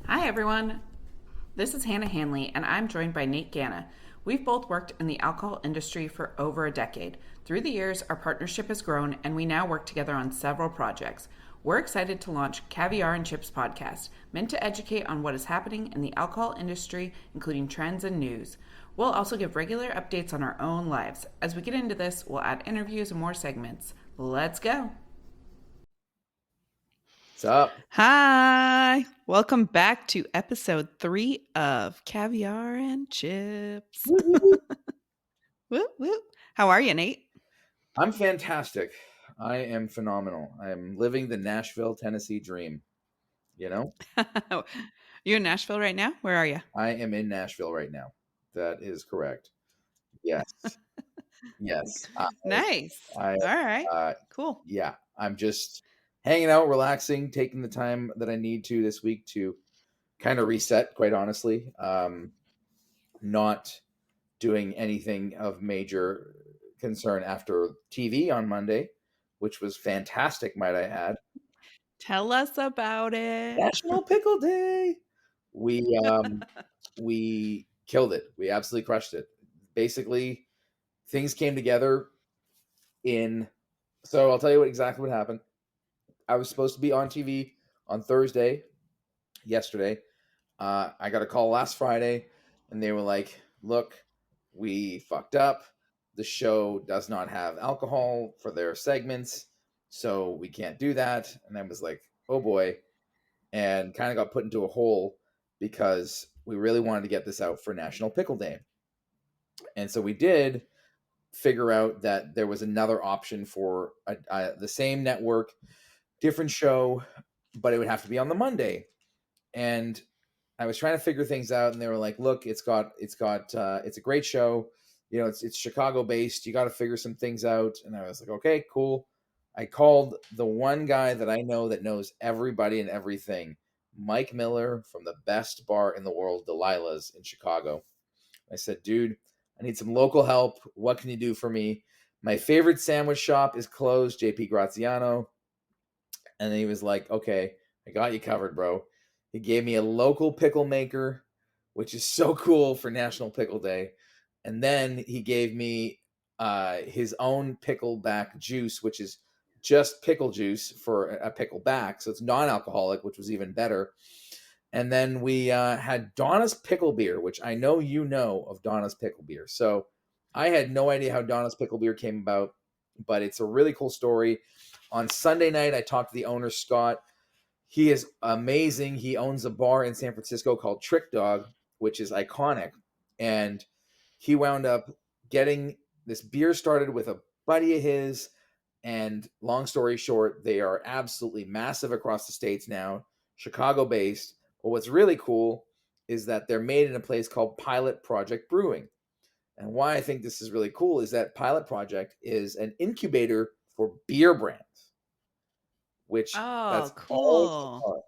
Hi, everyone. This is Hannah Hanley, and I'm joined by Nate Gana. We've both worked in the alcohol industry for over a decade. Through the years, our partnership has grown, and we now work together on several projects. We're excited to launch Caviar and Chips podcast, meant to educate on what is happening in the alcohol industry, including trends and news. We'll also give regular updates on our own lives. As we get into this, we'll add interviews and more segments. Let's go. What's up? Hi, welcome back to episode 3 of Caviar and Chips. Woo, woo, woo. Whoop, whoop. How are you, Nate? I'm fantastic. I am phenomenal. I'm living the Nashville, Tennessee dream. You know, You're in Nashville right now? Where are you? I am in Nashville right now. That is correct. Yes, yes. Nice. I, All right. uh, Cool. yeah. I'm just hanging out, relaxing, taking the time that I need to this week to kind of reset. Quite honestly, not doing anything of major concern after TV on Monday, which was fantastic, might I add. Tell us about it. National Pickle Day. We we killed it. We absolutely crushed it. Basically, things came together in. So I'll tell you exactly what happened. I was supposed to be on TV on Thursday, yesterday. I got a call last Friday, and they were like, "Look, we fucked up. The show does not have alcohol for their segments, so we can't do that." And I was like, "Oh boy." And kind of got put into a hole because we really wanted to get this out for National Pickle Day. And so we did figure out that there was another option for the same network, different show, but it would have to be on the Monday. And I was trying to figure things out, and they were like, "Look, it's a great show. You know, it's Chicago based. You got to figure some things out." And I was like, "Okay, cool." I called the one guy that I know that knows everybody and everything, Mike Miller from the best bar in the world, Delilah's in Chicago. I said, "Dude, I need some local help. What can you do for me? My favorite sandwich shop is closed, JP Graziano." And then he was like, "Okay, I got you covered, bro." He gave me a local pickle maker, which is so cool for National Pickle Day. And then he gave me his own pickleback juice, which is just pickle juice for a pickleback. So it's non alcoholic, which was even better. And then we had Donna's Pickle Beer, which I know you know of Donna's Pickle Beer. So I had no idea how Donna's Pickle Beer came about, but it's a really cool story. On Sunday night, I talked to the owner, Scott. He is amazing. He owns a bar in San Francisco called Trick Dog, which is iconic. And he wound up getting this beer started with a buddy of his. And long story short, they are absolutely massive across the states now, Chicago based. But what's really cool is that they're made in a place called Pilot Project Brewing. And why I think this is really cool is that Pilot Project is an incubator for beer brands, which Oh, that's all. cool.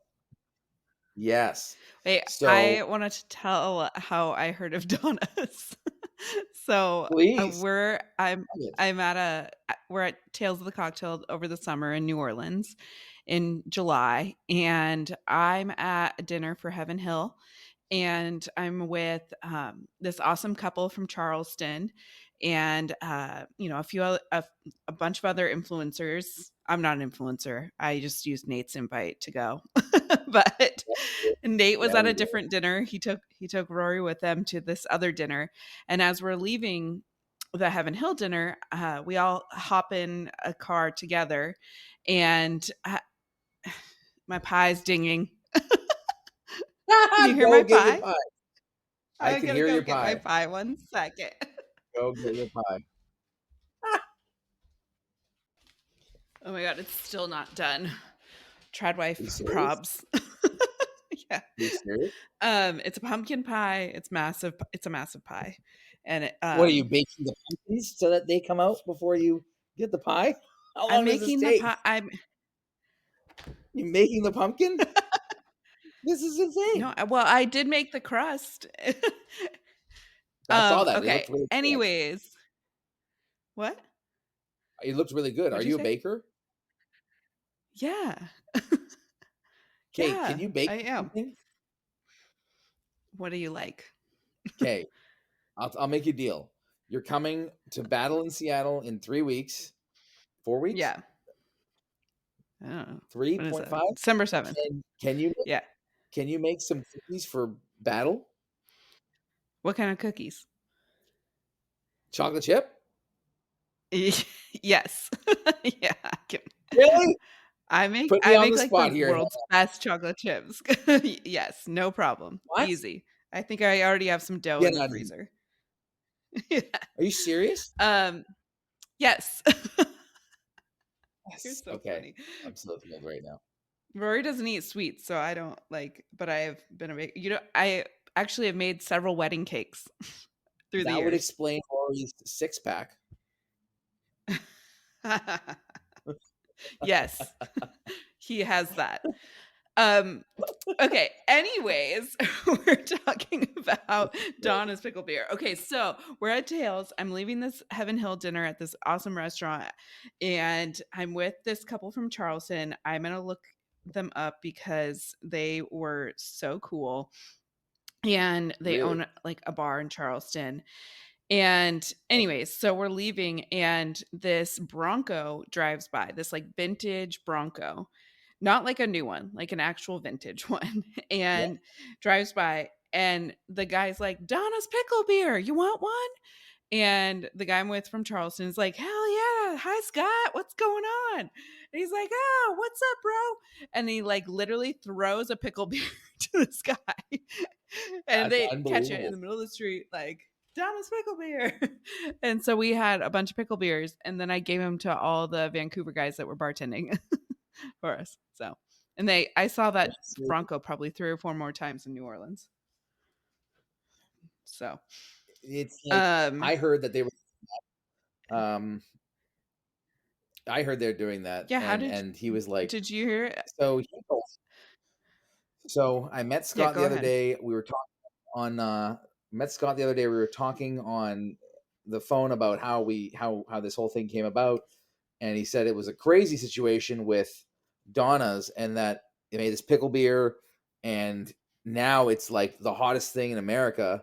Yes. Wait, I So wanted to tell how I heard of donuts. So please. I'm at we're at Tales of the Cocktail over the summer in New Orleans in July, and I'm at a dinner for Heaven Hill, and I'm with this awesome couple from Charleston, and a bunch of other influencers. I'm not an influencer. I just used Nate's invite to go, but Nate was Yeah, at a you did. different dinner. He took Rory with them to this other dinner, and as we're leaving the Heaven Hill dinner, we all hop in a car together, and my pie's dinging. Can you hear Go my get your pie? pie. I I can gotta hear go your get my pie. pie. 1 second. Go get your pie. Oh my god, it's still not done. Are you Tradwife serious? probs. Yeah. Are you serious? It's a pumpkin pie. It's massive. It's a massive pie, and What are you baking the pumpkins so that they come out before you get the pie? How I'm long does this making the take? pie. I'm You making the pumpkin? This is insane. no. Well, I did make the crust. I saw that. It looked Okay. really good. Anyways, what? It looked really good. Are What'd you you a say? baker? Yeah. Okay, can Yeah, you bake I am. something? What do you like? Okay, I'll make you a deal. You're coming to battle in Seattle in 3 weeks, 4 weeks, Yeah. I don't know. When is that? 3.5. December 7th. Can Yeah. you make some cookies for battle? What kind of cookies? Chocolate chip? Yes. Yeah. Really? I make Put me I on make the like the spot here. world's best chocolate chips. Yes, no problem. What? Easy. I think I already have some dough in Get the out of here. freezer. Yeah. Are you serious? Um, yes. You're Yes. so Okay. funny. I'm so thrilled right now. Rory doesn't eat sweets, so I don't like, but I have been I actually have made several wedding cakes through the That would years. explain Rory's six pack. Yes. He has that. Um, okay, anyways, we're talking about Donna's Pickle Beer. Okay, so we're at Tails. I'm leaving this Heaven Hill dinner at this awesome restaurant, and I'm with this couple from Charleston. I'm going to look them up because they were so cool. And they Really? own like a bar in Charleston. And anyways, so we're leaving and this Bronco drives by, this like vintage Bronco, not like a new one, like an actual vintage one, Yeah. and drives by. And the guy's like, Donna's Pickle Beer, you want one? And the guy I'm with from Charleston is like, hell yeah. Hi, Scott. What's going on? And he's like, oh, what's up, bro? And he like literally throws a pickle beer to this guy. And That's they catch it in unbelievable. the middle of the street, like, Donna's pickle beer. And so we had a bunch of pickle beers. And then I gave them to all the Vancouver guys that were bartending for us. So, and I saw that That's Bronco probably 3 or 4 more times in New Orleans. So, It's like um, I heard that they were um I heard they're doing that, yeah, and he was like, did you hear it? so I met Yeah, Scott go the other ahead. day. We were talking on met Scott the other day. We were talking on the phone about how this whole thing came about, and he said it was a crazy situation with Donna's, and that they made this pickle beer, and now it's like the hottest thing in America,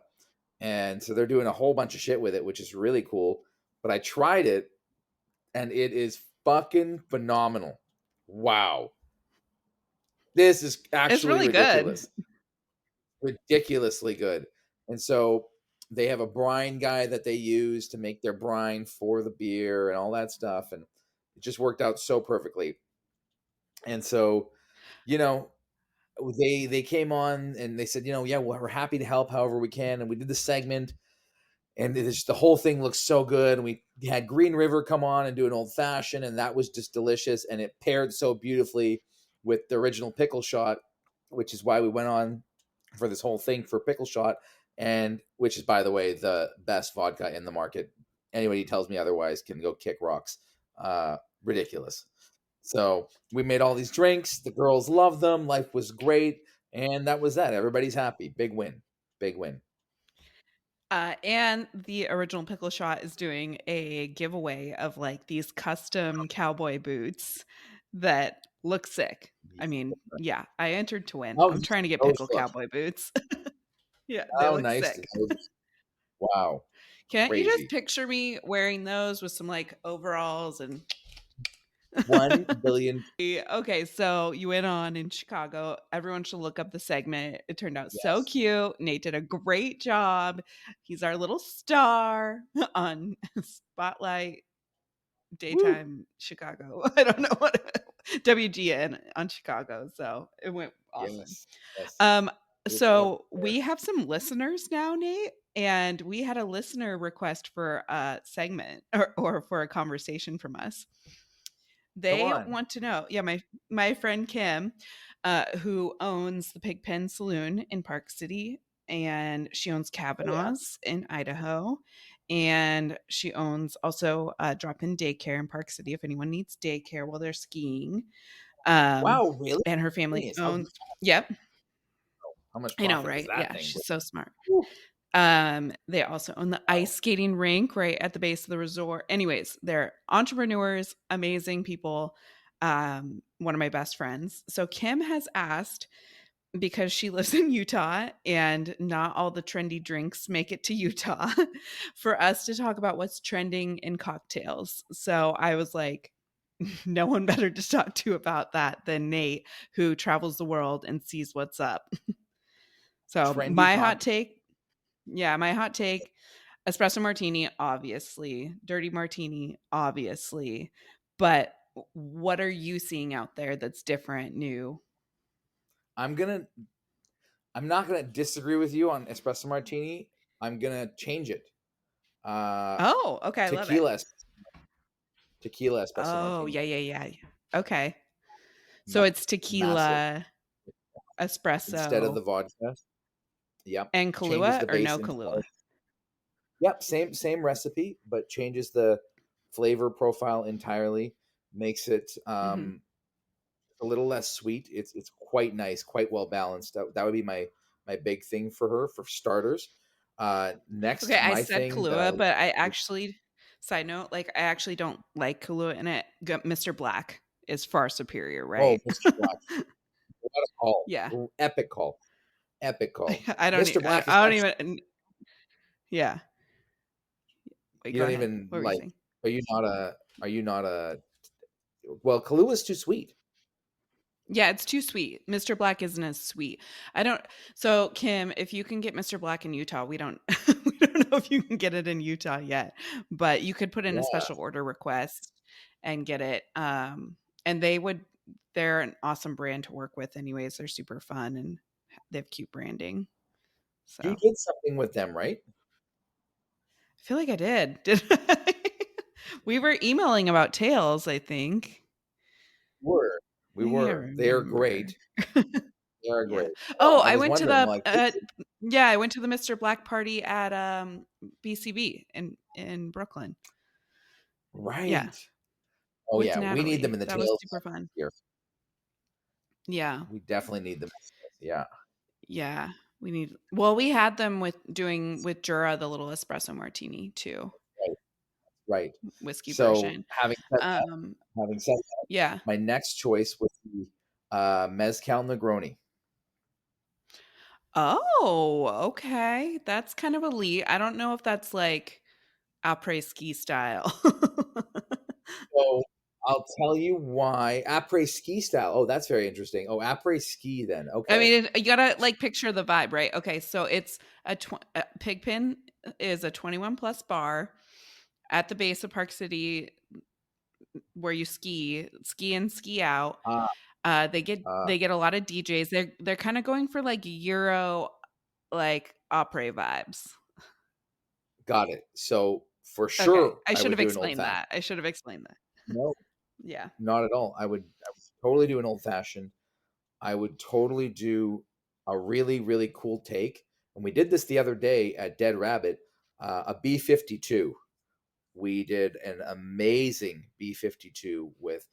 and so they're doing a whole bunch of shit with it, which is really cool. But I tried it, and it is fucking phenomenal. Wow, this is It's actually really good. ridiculously good. And so they have a brine guy that they use to make their brine for the beer and all that stuff, and it just worked out so perfectly. And so, you know, they came on and they said, yeah, well, we're happy to help however we can, and we did the segment, and the whole thing looks so good. And we had Green River come on and do an old fashioned, and that was just delicious, and it paired so beautifully with the original Pickle Shot, which is why we went on for this whole thing for Pickle Shot, and which is, by the way, the best vodka in the market. Anybody who tells me otherwise can go kick rocks. Ridiculous. So we made all these drinks. The girls loved them. Life was great, and that was that. Everybody's happy. Big win. Big win. And the original Pickle Shot is doing a giveaway of like these custom cowboy boots that look sick. I mean, yeah, I entered to win. How I'm do trying to get those pickle look? cowboy boots. Yeah, they How look nice do sick. those? Wow, Can't you just crazy. picture me wearing those with some like overalls and 1 billion. okay, so you went on in Chicago. Everyone should look up the segment. It turned out so Yes. cute. Nate did a great job. He's our little star on Spotlight Woo. Daytime Chicago. I don't know what WGN on Chicago. So it went awesome. Yes. Yes. Um, It was wonderful so there. we have some listeners now, Nate, and we had a listener request for a segment or for a conversation from us. Go They on. want to know. Yeah, my friend Kim, who owns the Pigpen Saloon in Park City, and she owns Oh yeah. Kavanaugh's in Idaho, and she owns also drop-in daycare in Park City if anyone needs daycare while they're skiing. Wow. Really? And her family Genius. owns. Yep, How much I know, profit does right? that Yeah, thing bring? she's so smart. Woo. They also own the Wow. ice skating rink right at the base of the resort. Anyways, they're entrepreneurs, amazing people. One of my best friends. So Kim has asked because she lives in Utah and not all the trendy drinks make it to Utah, for us to talk about what's trending in cocktails. So I was like, no one better to talk to about that than Nate, who travels the world and sees what's up. So Trendy my hot cocktail. take, yeah, my hot take, espresso martini, obviously, dirty martini, obviously. But what are you seeing out there that's different, new? I'm not gonna disagree with you on espresso martini. I'm gonna change it. Uh, Oh, okay, I love it. tequila, tequila espresso Oh, martini, yeah, yeah, yeah. Okay. So Ma- it's massive tequila, instead of espresso, the vodka. Yep, and changes Kahlua the or base no entirely. Kahlua? Yep, same recipe, but changes the flavor profile entirely. Makes it Mhm. a little less sweet. It's quite nice, quite well balanced. That would be my big thing for her for starters. Okay, Next, I my said thing that I Kahlua, would but I actually, side note, like I actually don't like Kahlua in it. Mr. Black is far superior, oh, right? Mr. Black, what a call, Yeah. epic call, epic call. I don't Mr. Black is I don't actually even yeah. Wait, you go don't ahead. even What were you like. saying? Are you not a well? Kahlua is too sweet. Yeah, it's too sweet. Mr. Black isn't as sweet. I don't So Kim, if you can get Mr. Black in Utah, we don't we don't know if you can get it in Utah yet, but you could put in a Yeah, special order request and get it. And they're an awesome brand to work with anyways. They're super fun and they have cute branding. So, you I did something with them, right? feel like I did. Did I? We were emailing about tails, I think. Were we I can't were? They are remember. great. They are Yeah. great. No, Oh, I I was went to wondering, the like, yeah, I went to the Mr. Black party at BCB in Brooklyn. Yeah, right? Oh with yeah, we need them Natalie. in the That was tails super fun. here. Yeah. We definitely need them. Yeah, Yeah. We had them with Jura the little espresso martini too, right, right. whiskey So version. Um having said that, yeah. my next choice would be mezcal Negroni. Oh, okay. That's kind of elite. I don't know if that's like après ski style. So I'll tell you why après ski style. Oh, that's very interesting. Oh, après ski then. I Okay, mean, you gotta like picture the vibe, right? Okay, so it's Pigpen is a 21 plus bar at the base of Park City where you ski in, ski out. uh, uh, They get a lot of DJs. They're kind of going for like Euro like opera vibes. got it. So for Okay, sure, I I should would have do an old explained fashioned. that. I should have explained that. No, Yeah. not at all. I would totally do an old fashioned. I would totally do a really, really cool take. And we did this the other day at Dead Rabbit, a B-52. We did an amazing B-52 with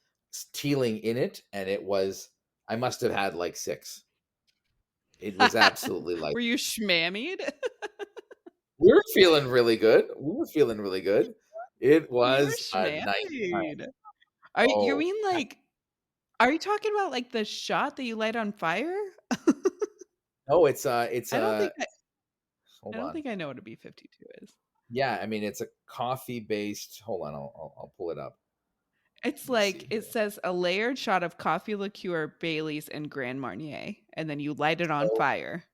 tealing in it, and it was, I must have had like six. It was absolutely like, Were you schmammied? we were feeling really good. We were feeling really good. It You were was a nice time. schmammied. You Oh, mean like are you talking about like the shot that you light on fire? no, I don't think I hold don't on. think I know what a B-52 is. Yeah, I mean, it's a coffee based. Hold on, I'll pull it up. It's Let me see like it here. says a layered shot of coffee liqueur, Bailey's, and Grand Marnier, and then you light it on So fire.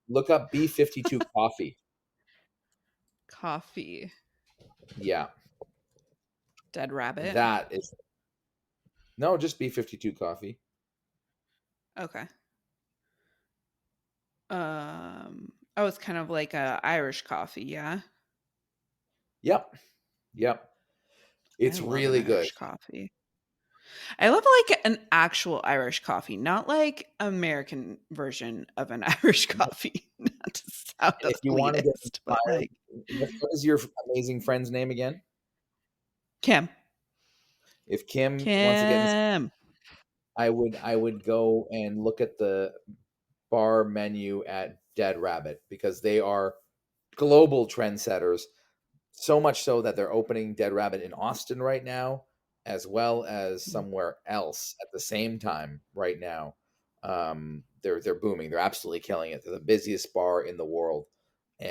look up B-52 coffee. Coffee. Yeah, Dead rabbit. that is no, just B-52 coffee. Okay. Oh, it's kind of like a Irish coffee, yeah. Yep, yep. I It's love an really good. Irish coffee. I love like an actual Irish coffee, not like American version of an Irish No, coffee. Not to sound and if you want to get elitist, but inspired, like what is your amazing friend's name again? Kim. If Kim wants to get inspired, Kim. I would go and look at the bar menu at Dead Rabbit because they are global trendsetters. So much so that they're opening Dead Rabbit in Austin right now, as well as somewhere else at the same time right now. they're booming. They're absolutely killing it. They're the busiest bar in the world,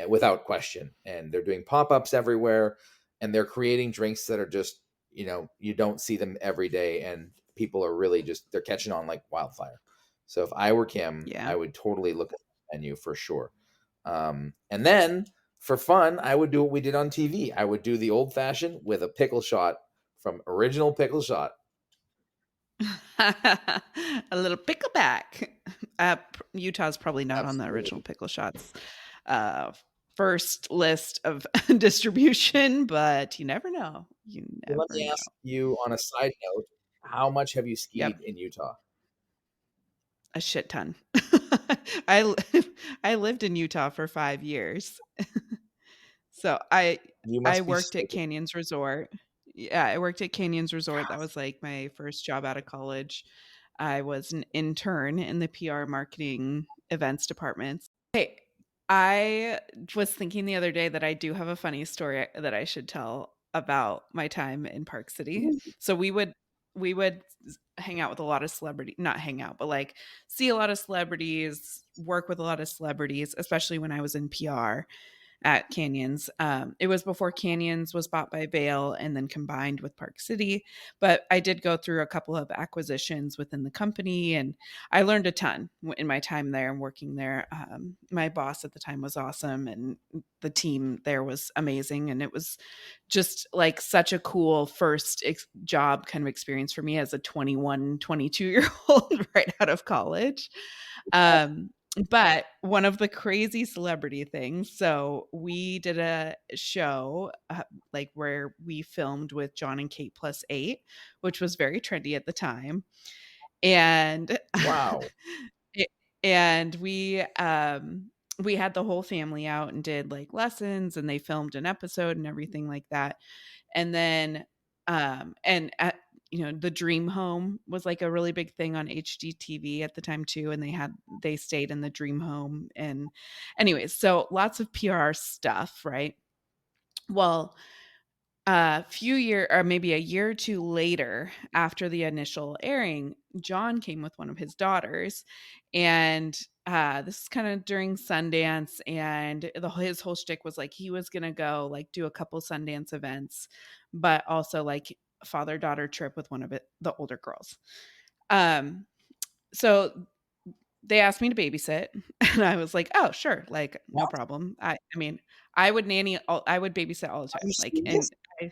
without question. And they're doing pop-ups everywhere, and they're creating drinks that are just, you don't see them every day, and people are really just, they're catching on like wildfire. So if I were Kim, Yeah. I would totally look at the menu for sure. And then for fun, I would do what we did on TV. I would do the old fashioned with a pickle shot from original Pickle Shot. A little pickleback. Utah's probably not on the original Absolutely. Pickle Shots first list of distribution, but you never know. You Well, let never me know. ask you on a side note, how much have you Yep, skied in Utah? a shit ton. I li- I lived in Utah for 5 years, so I You I must be worked so at Canyons Resort. Yeah, I worked at Canyons Resort. That was like my first job out of college. I was an intern in the PR marketing events department. Hey, I was thinking the other day that I do have a funny story that I should tell about my time in Park City. So we would hang out with a lot of celebrity, not hang out, but like see a lot of celebrities, work with a lot of celebrities, especially when I was in PR at Canyons. It was before Canyons was bought by Vail and then combined with Park City. But I did go through a couple of acquisitions within the company, and I learned a ton in my time there and working there. My boss at the time was awesome, and the team there was amazing. And it was just like such a cool first job kind of experience for me as a 21, 22-year old right out of college. Um, but one of the crazy celebrity things, so we did a show like where we filmed with John and Kate plus 8, which was very trendy at the time. And Wow. it- and we had the whole family out and did like lessons, and they filmed an episode and everything like that. And then and at the dream home was like a really big thing on HGTV at the time too, and they stayed in the dream home. And anyways, so lots of PR stuff, right? Well, a few year or maybe a year or two later after the initial airing, John came with one of his daughters, and this is kind of during Sundance, and his whole shtick was like he was gonna go like do a couple Sundance events, but also like father daughter trip with one of the older girls. Um, so they asked me to babysit, and I was like, oh sure, like no What? problem. I mean, I would I would babysit all the Are time, you like, serious? and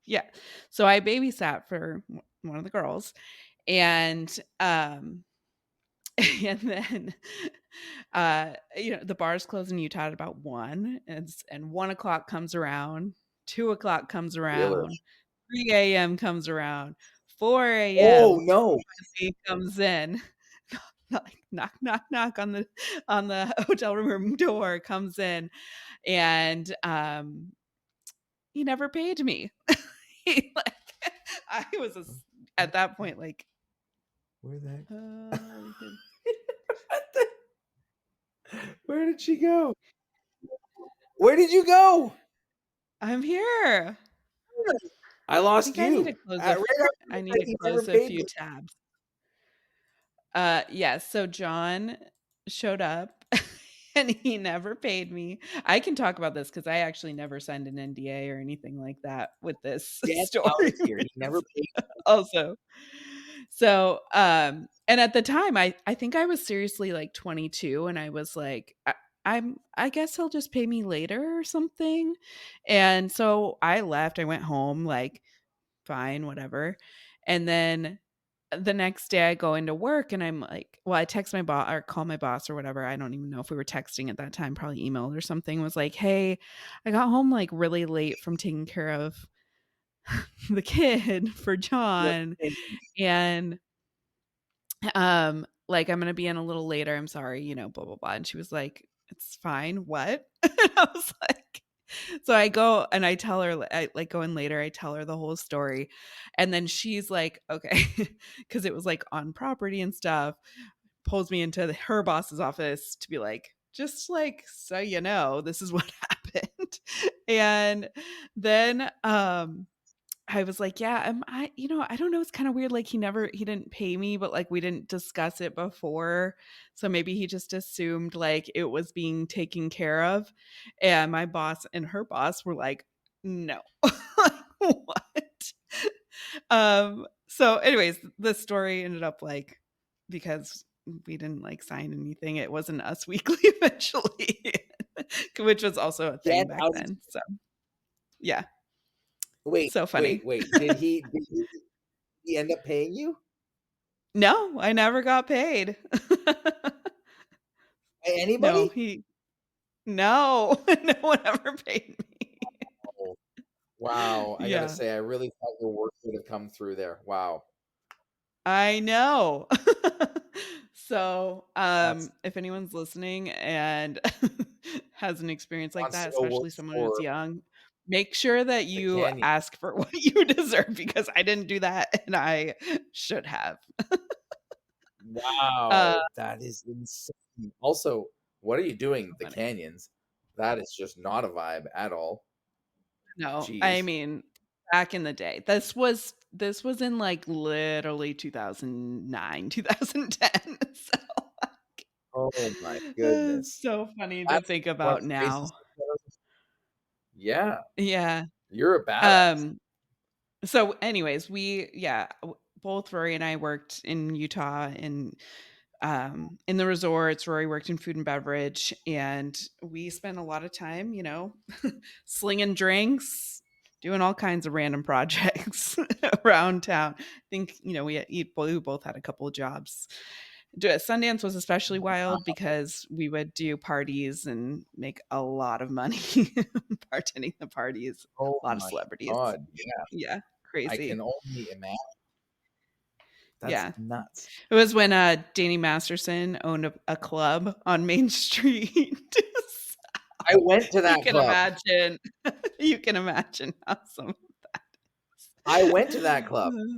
yeah. So I babysat for one of the girls, and and then the bars close in Utah at about 1, and 1 o'clock comes around, 2 o'clock comes Really? around, 3 a.m. comes around, 4 Oh a.m. no. he comes in. Like knock, knock, knock on the hotel room door, comes in, and he never paid me. He, like, I was at that point like, Where the heck? uh, What where did she go? Where did you go? I'm here. I I lost think I need to you. close Right after I you need said to he never close a paid few me. tabs. Yes, so John showed up and he never paid me. I can talk about this because I actually never signed an NDA or anything like that with this Get out story, of here. which He never is paid. also so, and at the time, I think I was seriously like 22, and I was like, I guess he'll just pay me later or something. And so I left. I went home, like, fine, whatever. And then the next day I go into work, and I'm like, well, I text my boss or call my boss or whatever. I don't even know if we were texting at that time, probably emailed or something. Was like, hey, I got home like really late from taking care of the kid for Never John, paid me. and like, I'm gonna be in a little later, I'm sorry, blah blah blah. And she was like, it's fine, what? And I was like, so I go and I tell her, I like go in later, I tell her the whole story, and then she's like, okay, because it was like on property and stuff, pulls me into her boss's office to be like, just like, so you know, this is what happened. And then I was like, yeah, I don't know. It's kind of weird. Like he didn't pay me, but like we didn't discuss it before. So maybe he just assumed like it was being taken care of. And my boss and her boss were like, no, like, what? So anyways, the story ended up like, because we didn't like sign anything, it wasn't Us Weekly eventually, which was also a thing Get back out. then. So yeah, Wait, so wait, funny. wait. Did he end up paying you? No, I never got paid. No, Anybody? no, no one ever paid me. Oh, wow. I gotta Yeah, say, I really thought your work would have come through there. Wow. I know. So, That's if anyone's listening and has an experience like wants that, to go work especially someone who's for young, make sure that the you Canyon. ask for what you deserve because I didn't do that and I should have. Uh, Wow, that is insane. Also, what are you so doing? The funny. Canyons? That is just not a vibe at all. No, I Jeez. mean, back in the day. This was in like literally 2009, 2010. Oh my It's goodness. so funny to That's think one of about the craziest now. things I've ever. Yeah, Yeah. you're a badass. Um, so anyways, both Rory and I worked in Utah in the resorts. Rory worked in food and beverage, and we spent a lot of time, slinging drinks, doing all kinds of random projects around town. I think, we both had a couple of jobs. Sundance was especially wild because we would do parties and make a lot of money bartending the parties. Oh A lot of my celebrities. God. Yeah, Yeah, I crazy. can only imagine. That's Yeah. nuts. It was when Danny Masterson owned a club on Main Street. I went to You that can club. imagine. You can imagine how some of that I went to that club. is.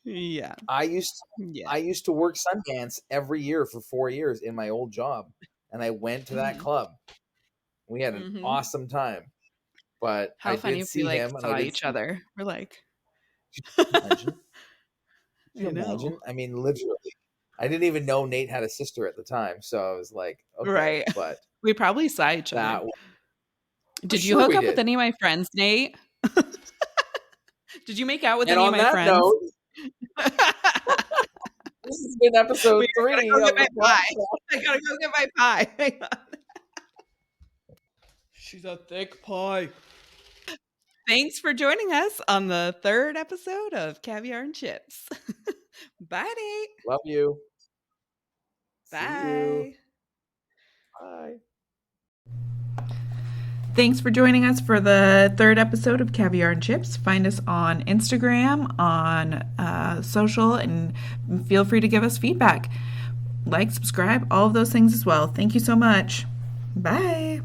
Yeah. I used Yeah. I used to work Sundance every year for 4 years in my old job, and I went to that Mhm. club. We had an Mhm. awesome time, but How I funny did if we see like him, and I saw did each see. other. We're like, Could you imagine? Could you I know. imagine? I mean, literally. I didn't even know Nate had a sister at the time, so I was like, "Okay," Right. but We probably saw each other. that w for Did you sure hook we up with did. any of my friends, Nate? Did you make out with And any of on my that friends? note, this has been Wait, episode I gotta 3 go get of my the pie. podcast. I gotta go get my pie. Hang on. She's a thick pie. Thanks for joining us on the third episode of Caviar and Chips. Bye, Nate. Love you. See you. Bye. Bye. Thanks for joining us for the third episode of Caviar and Chips. Find us on Instagram, on social, and feel free to give us feedback. Like, subscribe, all of those things as well. Thank you so much. Bye.